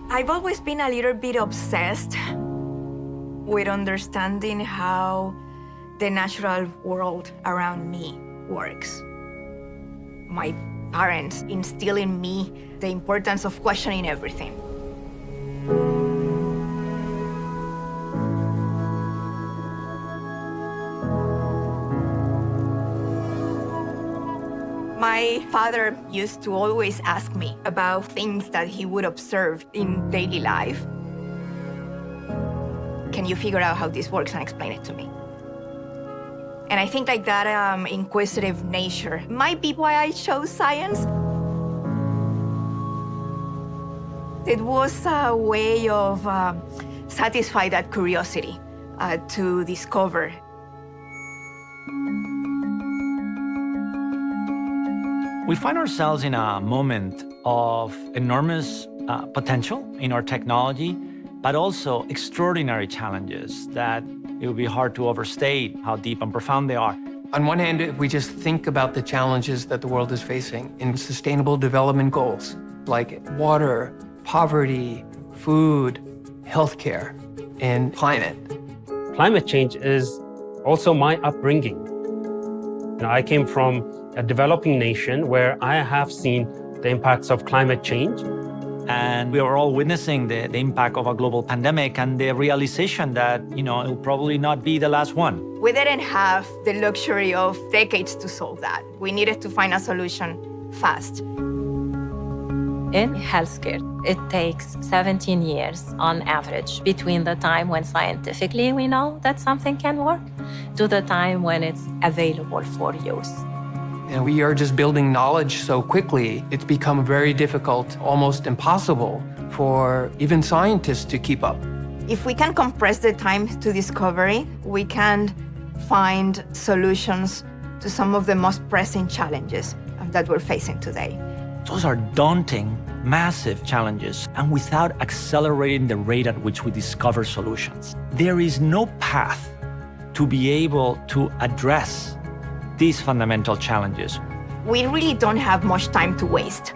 I've always been a little bit obsessed with understanding how the natural world around me works. My parents instill in me the importance of questioning everything. My father used to always ask me about things that he would observe in daily life. Can you figure out how this works and explain it to me? And I think like that inquisitive nature might be why I chose science. It was a way of satisfy that curiosity to discover. We find ourselves in a moment of enormous potential in our technology, but also extraordinary challenges that it would be hard to overstate how deep and profound they are. On one hand, if we just think about the challenges that the world is facing in sustainable development goals, like water, poverty, food, healthcare, and climate. Climate change is also my upbringing. I came from a developing nation where I have seen the impacts of climate change. And we are all witnessing the impact of a global pandemic and the realization that, it will probably not be the last one. We didn't have the luxury of decades to solve that. We needed to find a solution fast. In healthcare, it takes 17 years on average between the time when scientifically we know that something can work to the time when it's available for use. And we are just building knowledge so quickly, it's become very difficult, almost impossible for even scientists to keep up. If we can compress the time to discovery, we can find solutions to some of the most pressing challenges that we're facing today. Those are daunting, massive challenges, and without accelerating the rate at which we discover solutions, there is no path to be able to address these fundamental challenges. We really don't have much time to waste.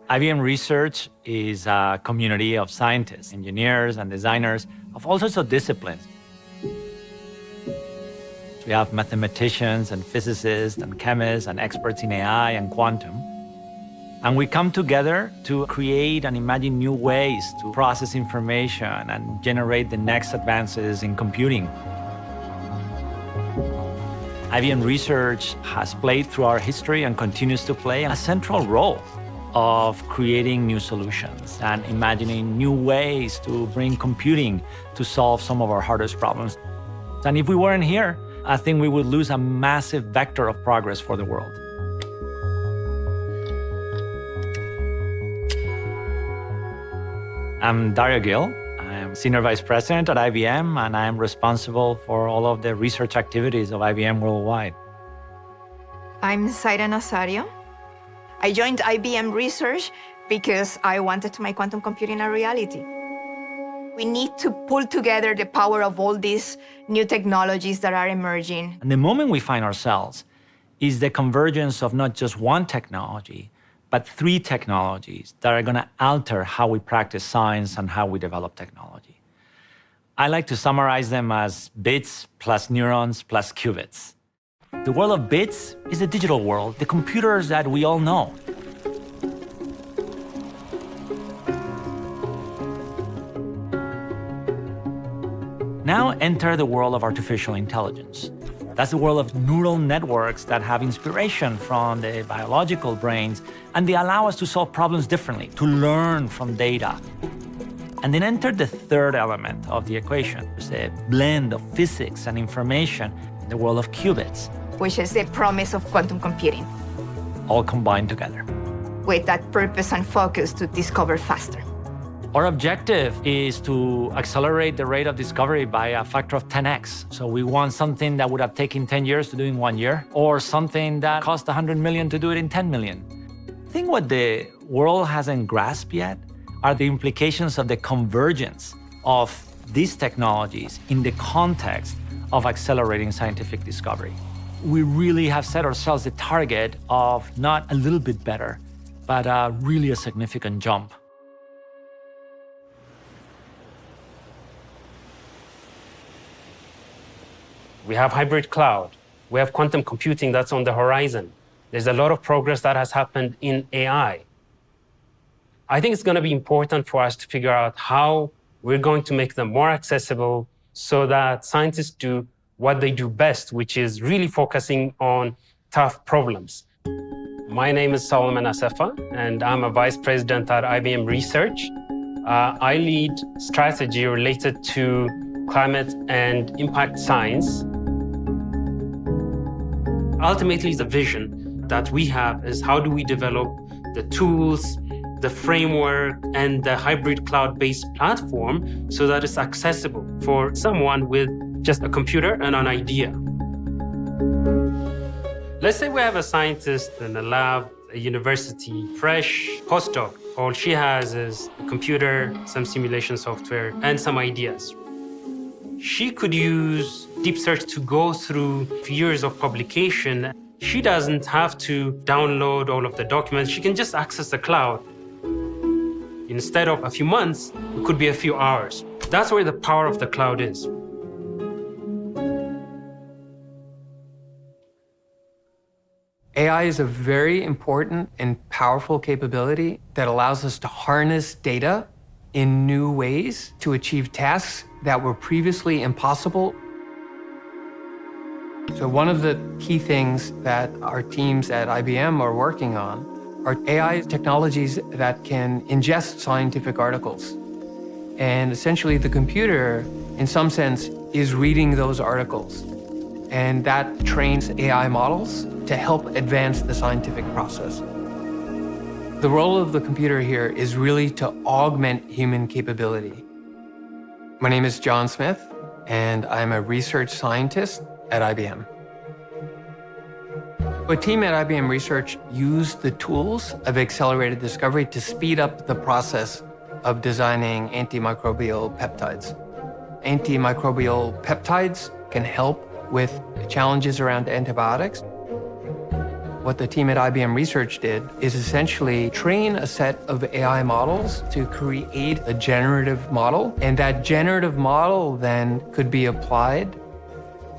IBM Research is a community of scientists, engineers, and designers of all sorts of disciplines. We have mathematicians and physicists and chemists and experts in AI and quantum. And we come together to create and imagine new ways to process information and generate the next advances in computing. IBM Research has played through our history and continues to play a central role of creating new solutions and imagining new ways to bring computing to solve some of our hardest problems. And if we weren't here, I think we would lose a massive vector of progress for the world. I'm Dario Gil. I'm Senior Vice President at IBM, and I am responsible for all of the research activities of IBM worldwide. I'm Zaira Nazario. I joined IBM Research because I wanted to make quantum computing a reality. We need to pull together the power of all these new technologies that are emerging. And the moment we find ourselves is the convergence of not just one technology, but three technologies that are going to alter how we practice science and how we develop technology. I like to summarize them as bits plus neurons plus qubits. The world of bits is the digital world, the computers that we all know. Now enter the world of artificial intelligence. That's the world of neural networks that have inspiration from the biological brains, and they allow us to solve problems differently, to learn from data. And then enter the third element of the equation, the blend of physics and information, the world of qubits. Which is the promise of quantum computing. All combined together. With that purpose and focus to discover faster. Our objective is to accelerate the rate of discovery by a factor of 10x. So we want something that would have taken 10 years to do in 1 year, or something that cost 100 million to do it in 10 million. I think what the world hasn't grasped yet are the implications of the convergence of these technologies in the context of accelerating scientific discovery. We really have set ourselves the target of not a little bit better, but really a significant jump. We have hybrid cloud. We have quantum computing that's on the horizon. There's a lot of progress that has happened in AI. I think it's going to be important for us to figure out how we're going to make them more accessible so that scientists do what they do best, which is really focusing on tough problems. My name is Solomon Asefa, and I'm a vice president at IBM Research. I lead strategy related to climate and impact science. Ultimately, the vision that we have is how do we develop the tools, the framework, and the hybrid cloud-based platform so that it's accessible for someone with just a computer and an idea. Let's say we have a scientist in a lab, a university, fresh postdoc. All she has is a computer, some simulation software, and some ideas. She could use deep search to go through years of publication. She doesn't have to download all of the documents. She can just access the cloud. Instead of a few months, it could be a few hours. That's where the power of the cloud is. AI is a very important and powerful capability that allows us to harness data in new ways to achieve tasks that were previously impossible. So one of the key things that our teams at IBM are working on are AI technologies that can ingest scientific articles. And essentially the computer, in some sense, is reading those articles. And that trains AI models to help advance the scientific process. The role of the computer here is really to augment human capability. My name is John Smith, and I'm a research scientist at IBM. A team at IBM Research used the tools of accelerated discovery to speed up the process of designing antimicrobial peptides. Antimicrobial peptides can help with challenges around antibiotics. What the team at IBM Research did is essentially train a set of AI models to create a generative model, and that generative model then could be applied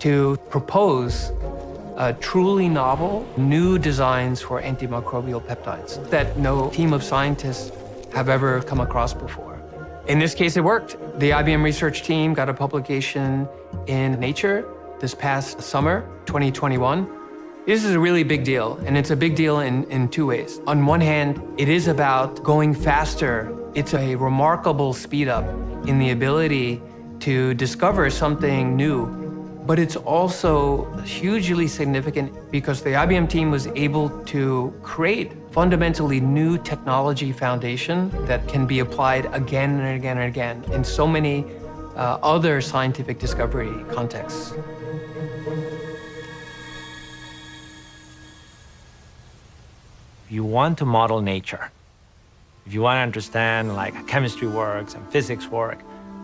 to propose truly novel, new designs for antimicrobial peptides that no team of scientists have ever come across before. In this case, it worked. The IBM Research team got a publication in Nature this past summer, 2021. This is a really big deal, and it's a big deal in two ways. On one hand, it is about going faster. It's a remarkable speed up in the ability to discover something new, but it's also hugely significant because the IBM team was able to create fundamentally new technology foundation that can be applied again and again and again in so many other scientific discovery contexts. If you want to model nature, if you want to understand like how chemistry works and physics work,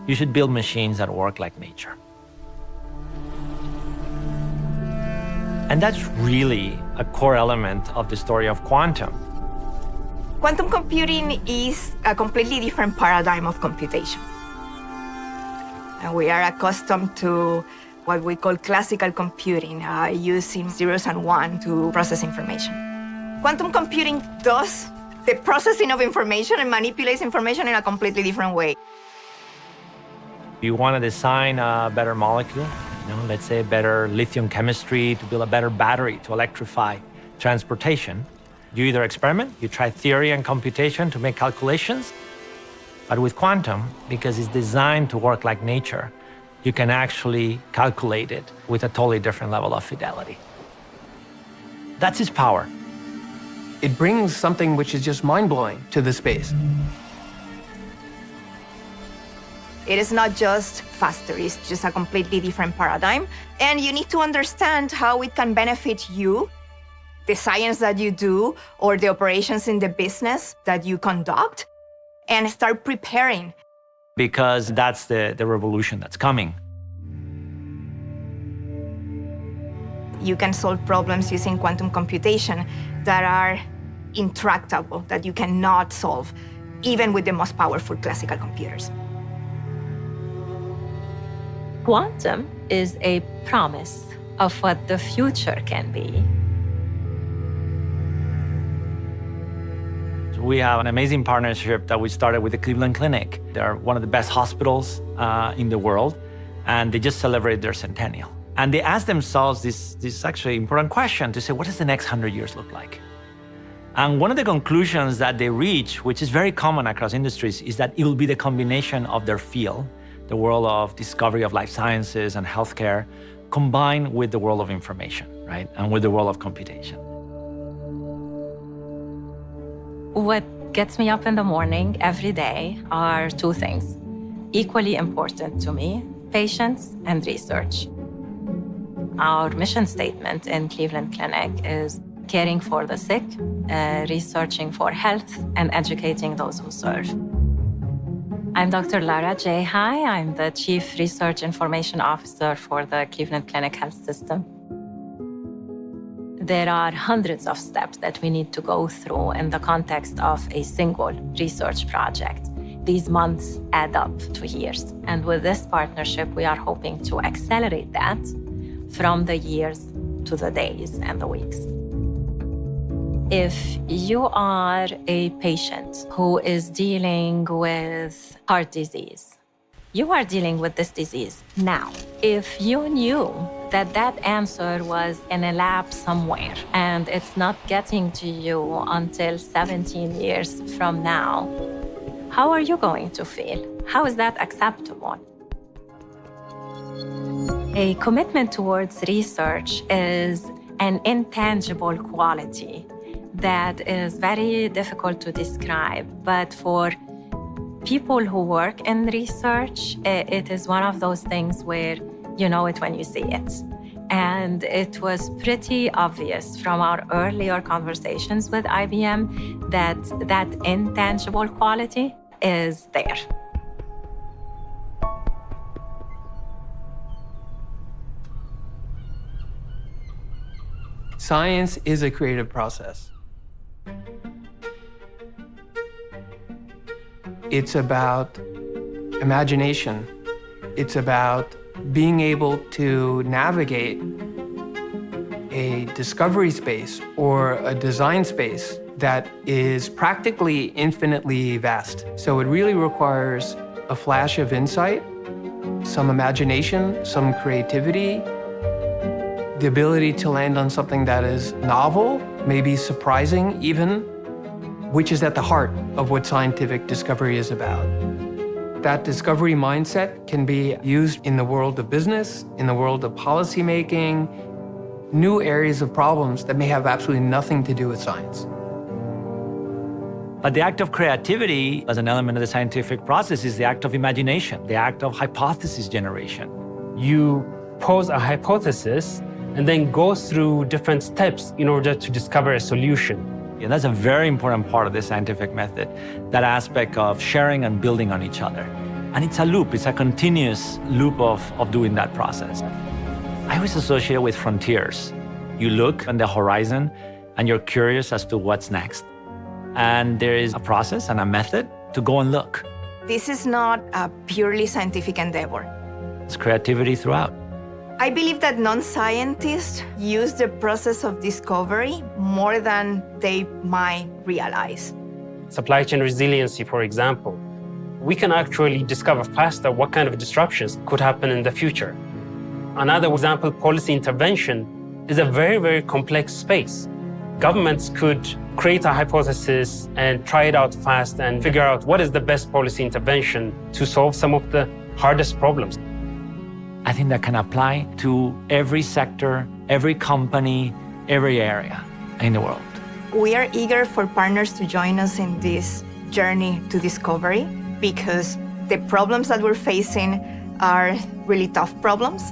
you should build machines that work like nature. And that's really a core element of the story of quantum. Quantum computing is a completely different paradigm of computation. And we are accustomed to what we call classical computing, using zeros and ones to process information. Quantum computing does the processing of information and manipulates information in a completely different way. You want to design a better molecule, let's say a better lithium chemistry to build a better battery to electrify transportation. You either experiment, you try theory and computation to make calculations, but with quantum, because it's designed to work like nature, you can actually calculate it with a totally different level of fidelity. That's its power. It brings something which is just mind-blowing to the space. It is not just faster, it's just a completely different paradigm. And you need to understand how it can benefit you, the science that you do, or the operations in the business that you conduct, and start preparing. Because that's the revolution that's coming. You can solve problems using quantum computation that are intractable, that you cannot solve, even with the most powerful classical computers. Quantum is a promise of what the future can be. We have an amazing partnership that we started with the Cleveland Clinic. They're one of the best hospitals in the world, and they just celebrated their centennial. And they asked themselves this actually important question to say, what does the next 100 years look like? And one of the conclusions that they reach, which is very common across industries, is that it will be the combination of their field, the world of discovery of life sciences and healthcare, combined with the world of information, right? And with the world of computation. What gets me up in the morning every day are two things, equally important to me: patients and research. Our mission statement in Cleveland Clinic is caring for the sick, researching for health, and educating those who serve. I'm Dr. Lara Jehai. I'm the Chief Research Information Officer for the Cleveland Clinic Health System. There are hundreds of steps that we need to go through in the context of a single research project. These months add up to years. And with this partnership, we are hoping to accelerate that from the years to the days and the weeks. If you are a patient who is dealing with heart disease, you are dealing with this disease now. If you knew that that answer was in a lab somewhere and it's not getting to you until 17 years from now, how are you going to feel? How is that acceptable? A commitment towards research is an intangible quality that is very difficult to describe, but for people who work in research, it is one of those things where you know it when you see it. And it was pretty obvious from our earlier conversations with IBM that that intangible quality is there. Science is a creative process. It's about imagination. It's about being able to navigate a discovery space or a design space that is practically infinitely vast. So it really requires a flash of insight, some imagination, some creativity, the ability to land on something that is novel, maybe surprising even, which is at the heart of what scientific discovery is about. That discovery mindset can be used in the world of business, in the world of policymaking, new areas of problems that may have absolutely nothing to do with science. But the act of creativity, as an element of the scientific process, is the act of imagination, the act of hypothesis generation. You pose a hypothesis and then go through different steps in order to discover a solution. And that's a very important part of the scientific method, that aspect of sharing and building on each other. And it's a loop, it's a continuous loop of doing that process. I always associate with frontiers. You look on the horizon and you're curious as to what's next. And there is a process and a method to go and look. This is not a purely scientific endeavor. It's creativity throughout. I believe that non-scientists use the process of discovery more than they might realize. Supply chain resiliency, for example. We can actually discover faster what kind of disruptions could happen in the future. Another example, policy intervention, is a very, very complex space. Governments could create a hypothesis and try it out fast and figure out what is the best policy intervention to solve some of the hardest problems. I think that can apply to every sector, every company, every area in the world. We are eager for partners to join us in this journey to discovery because the problems that we're facing are really tough problems.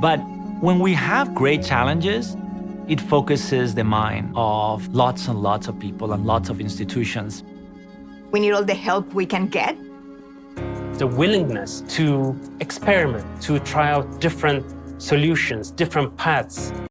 But when we have great challenges, it focuses the mind of lots and lots of people and lots of institutions. We need all the help we can get. The willingness to experiment, to try out different solutions, different paths.